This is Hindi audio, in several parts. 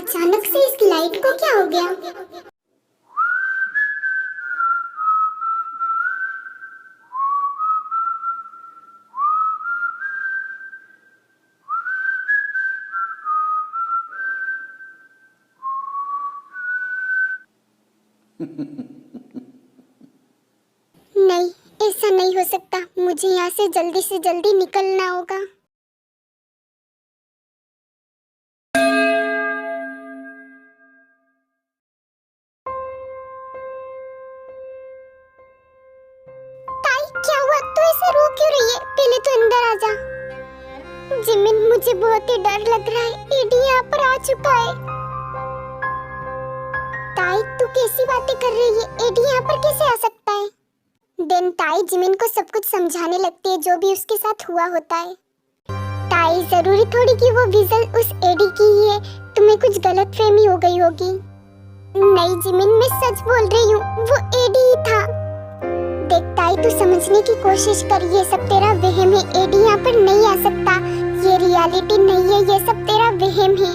अचानक से इस लाइट को क्या हो गया? नहीं, ऐसा नहीं हो सकता। मुझे यहाँ से जल्दी निकलना होगा। ताई, क्या हुआ? तू ऐसे रो क्यों रही है? पहले तो अंदर आ जा। जिमिन, मुझे बहुत ही डर लग रहा है। एडी यहाँ पर आ चुका है। ताई, तू कैसी बातें कर रही है? एडी यहाँ पर कैसे आ सकता है? देन ताई जिमिन को सब कुछ समझाने लगती है, जो भी उसके साथ हुआ होता है। ताई, जरूरी थोड़ी कि वो विजल उस एडी की ही है। तुम्हें कुछ गलतफहमी हो गई होगी। नहीं जिमिन, मैं सच बोल रही हूँ, वो एडी ही था। देख ताई, तू समझने की कोशिश कर, ये सब तेरा वहम है। एडी यहाँ पर नहीं आ सकता। ये रियलिटी नहीं है, ये सब तेरा वहम है।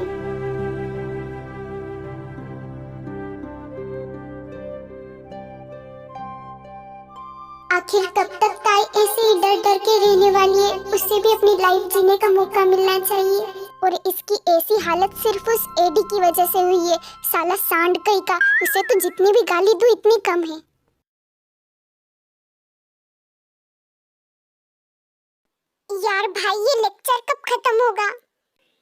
आखिर कब तक ताई ऐसे ही डर डर के रहने वाली है? उसे भी अपनी लाइफ जीने का मौका मिलना चाहिए। और इसकी ऐसी हालत सिर्फ उस एडी की वजह से हुई है। साला सांड कहीं का, उसे तो जितनी भी गाली दूं इतनी कम है। यार भाई, ये लेक्चर कब खत्म होगा?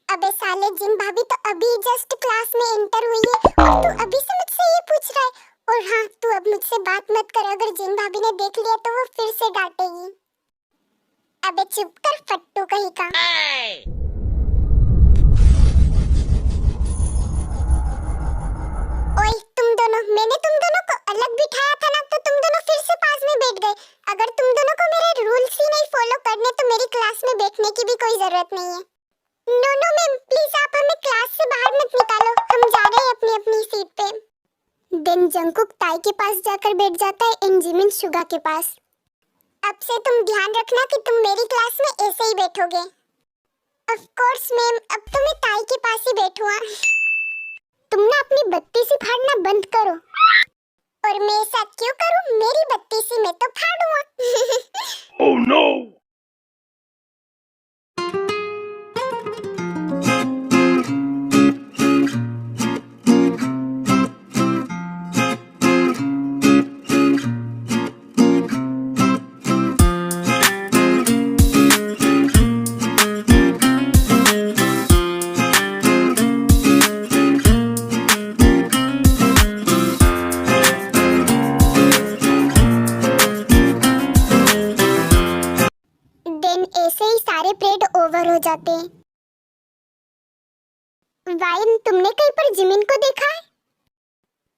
अबे साले, जिन भाभी तो अभी जस्ट क्लास में एंटर हुई है और तू अभी से मुझसे ये पूछ रहा है। और हाँ, तू अब मुझसे बात मत कर। अगर जिन भाभी ने देख लिया तो वो फिर से डांटेगी। अबे चुप कर, फट्टू कहीं का। ओए तुम दोनों, मैंने तुम दोनों को अलग बिठाया था ना, तो तुम दोनों फिर से पास में बैठ गए। अगर तुम दोनों को मेरे रूल्स ही नहीं फॉलो करने तो मेरी क्लास में बैठने की भी कोई जरूरत नहीं है। नो नो मैम, प्लीज आप हमें क्लास से बाहर मत निकालो। हम जा रहे हैं अपनी अपनी सीट पे। देन जंगकुक ताई के पास जाकर बैठ जाता है एंड जिमिन शुगा के पास। अब से तुम ध्यान रखना कि तुम मेरी क्लास में ऐसे ही बैठोगे। ऑफ कोर्स मैम, अब तो मैं ताई के पास ही बैठूंगा। तुम ना अपनी बत्तीसी फाड़ना बंद करो। और मैं ऐसा क्यों करूं? मेरी बत्तीसी मैं तो फाड़ूंगा। Oh no! ऐसे ही सारे परेड ओवर हो जाते हैं। वायन, तुमने कहीं पर जिमिन को देखा है?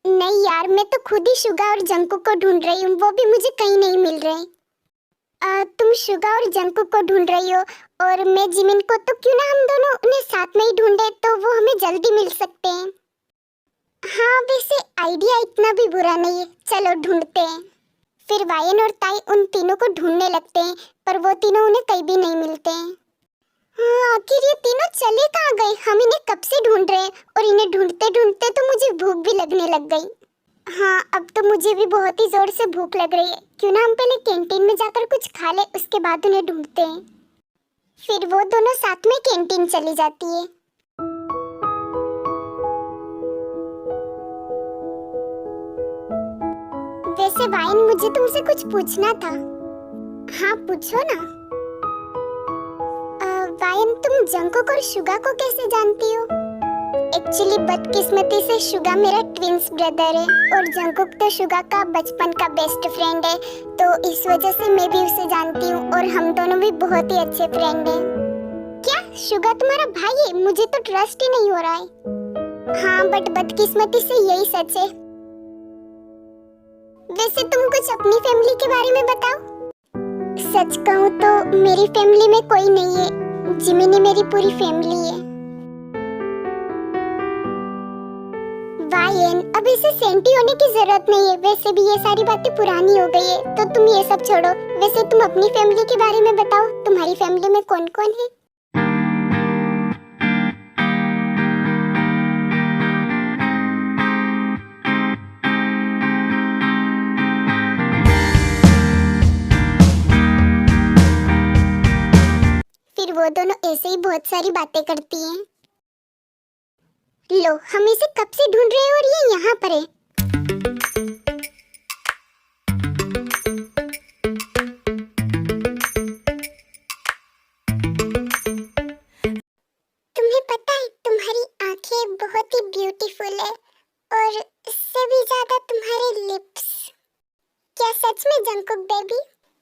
नहीं यार, मैं तो खुद ही शुगा और जंगकुक को ढूंढ रही हूँ, वो भी मुझे कहीं नहीं मिल रहे। तुम शुगा और जंगकुक को ढूंढ रही हो और मैं जिमिन को, तो क्यों ना हम दोनों उन्हें साथ में ही ढूंढे, तो वो हमें जल्दी मिल सकते हैं। हाँ वैसे आइडिया इतना भी बुरा नहीं है, चलो ढूंढते हैं। फिर वायन और ताई उन तीनों को ढूंढने लगते हैं, पर वो तीनों उन्हें कहीं भी नहीं मिलते हैं। हाँ, आखिर ये तीनों चले कहाँ गए? हम इन्हें कब से ढूंढ रहे हैं और इन्हें ढूंढते ढूंढते तो मुझे भूख भी लगने लग गई। हाँ, अब तो मुझे भी बहुत ही जोर से भूख लग रही है। क्यों ना हम पहले कैंटीन में जाकर कुछ खा ले, उसके बाद उन्हें ढूंढते हैं। फिर वो दोनों साथ में कैंटीन चली जाती है। वैसे वाइन, मुझे तुमसे कुछ पूछना था। हाँ पूछो ना। वाइन, तुम जंगकुक और शुगा को कैसे जानती हो? एक्चुअली बदकिस्मती से शुगा मेरा ट्विंस ब्रदर है और जंगकुक तो शुगा का बचपन का बेस्ट फ्रेंड है, तो इस वजह से मैं भी उसे जानती हूँ और हम दोनों भी बहुत ही अच्छे फ्रेंड हैं। क्या शुगा तुम्हारा भाई है? मुझे तो ट्रस्ट ही नहीं हो रहा है। हाँ, बट बदकिस्मती से यही सच है। वैसे तुम कुछ अपनी फैमिली के बारे में बताओ। सच कहूँ तो मेरी फैमिली में कोई नहीं है, जिमिन ही मेरी पूरी फैमिली है। वायन, अब इसे सेंटी होने की जरूरत नहीं है, वैसे भी ये सारी बातें पुरानी हो गई है, तो तुम ये सब छोड़ो। वैसे तुम अपनी फैमिली के बारे में बताओ, तुम्हारी फैमिली में कौन कौन है? फिर वो दोनों ऐसे ही बहुत सारी बातें करती हैं। लो, हम इसे कब से ढूंढ रहे हैं और ये यहाँ पर है। तुम्हें पता है तुम्हारी आंखें बहुत ही ब्यूटीफुल है और इससे भी ज्यादा तुम्हारे लिप्स। क्या सच में जंकुक बेबी?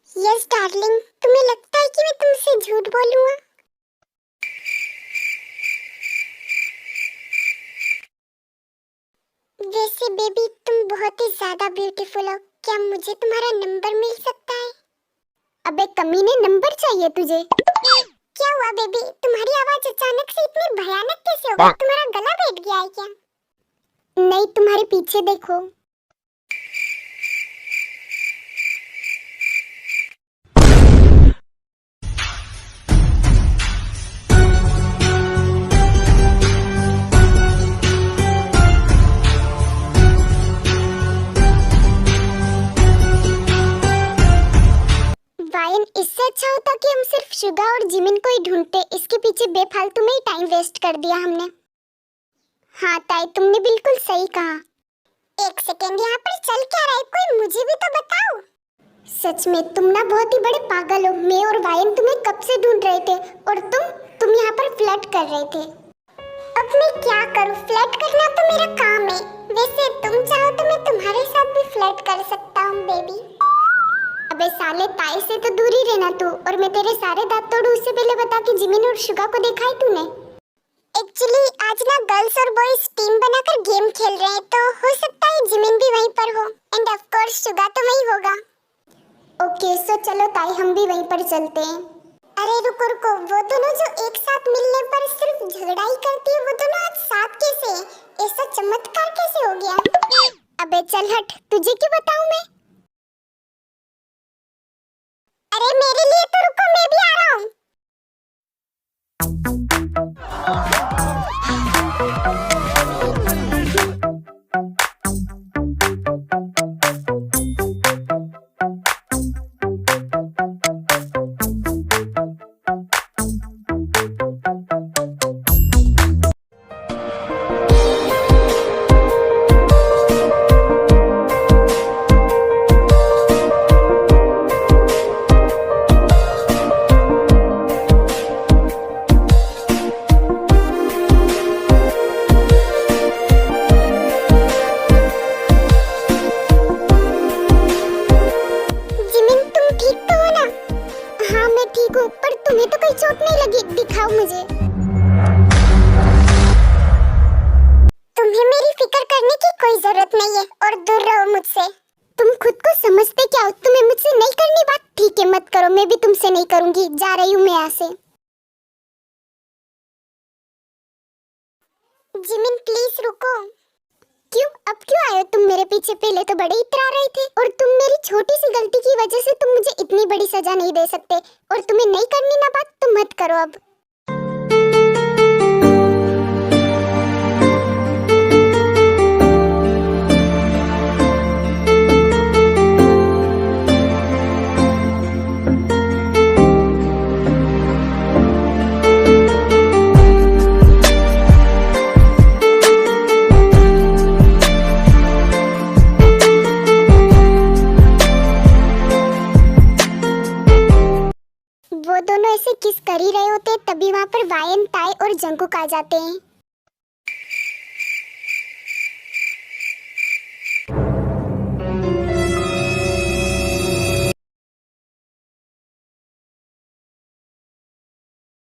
यस डार्लिंग, तुम्हें लगता है कि मैं तुमसे झूठ बोलूंगा? वैसे बेबी तुम बहुत ही ज्यादा ब्यूटीफुल हो, क्या मुझे तुम्हारा नंबर मिल सकता है? अबे कमीने, नंबर चाहिए तुझे? क्या हुआ बेबी, तुम्हारी आवाज अचानक से इतनी भयानक कैसे हो गई? तुम्हारा गला बैठ गया है क्या? नहीं, तुम्हारे पीछे देखो। वायन, इससे अच्छा होता कि हम सिर्फ शुगा और जिमिन को ही ढूंढते। इसके पीछे बेफालतू में ही टाइम वेस्ट कर दिया हमने। हाँ ताई, तुमने बिल्कुल सही कहा। एक सेकेंड, यहाँ पर चल क्या रहा है? कोई मुझे भी तो बताओ। सच में तुम ना बहुत ही बड़े पागल हो। मैं और वायन तुम्हें कब से ढूंढ रहे थे और तुम यहाँ पर फ्लर्ट कर रहे थे। अब मैं क्या करूँ? फ्लर्ट करना तो मेरा काम है। वैसे तुम चाहो तो मैं तुम्हारे साथ भी फ्लर्ट कर सकता हूँ बेबी। अबे साले, ताई से तो दूर ही रहना तू, और मैं तेरे सारे दांत तोड़ू उससे पहले बता कि जिमिन और शुगा को देखा है तूने? एक्चुअली आज ना गर्ल्स और बॉयज टीम बनाकर गेम खेल रहे हैं, तो हो सकता है जिमिन भी वहीं पर हो एंड ऑफ कोर्स शुगा तो वहीं होगा। ओके सो चलो ताई, हम भी वहीं पर चलते हैं। अरे रुको रुको, वो दोनों जो एक साथ मिलने पर सिर्फ झगड़ा ही करती है, वो दोनों आज साथ कैसे हैं? ऐसा चमत्कार कैसे हो गया? अबे चल हट, तुझे क्यों बताऊं मैं? अरे मेरे लिए तो रुको, मैं भी आ रहा हूँ। तुम्हें तो कोई चोट नहीं लगी? दिखाओ मुझे। तुम्हें मेरी फिक्र करने की कोई जरूरत नहीं है और दूर रहो मुझसे। तुम खुद को समझते क्या हो? तुम्हें मुझसे नहीं करनी बात? ठीक है, मत करो, मैं भी तुमसे नहीं करूंगी। जा रही हूँ मैं यहाँ से। जिमिन प्लीज रुको। क्यों? अब क्यों आए हो तुम मेरे पीछे? पहले तो बड़े इतरा रहे थे, और तुम मेरी छोटी सी गलती की वजह से तुम मुझे इतनी बड़ी सजा नहीं दे सकते। और तुम्हें नहीं करनी ना बात तो मत करो अब। वो दोनों ऐसे किस कर ही रहे होते, तभी वहाँ पर वायन, ताई और जंकुक आ जाते हैं।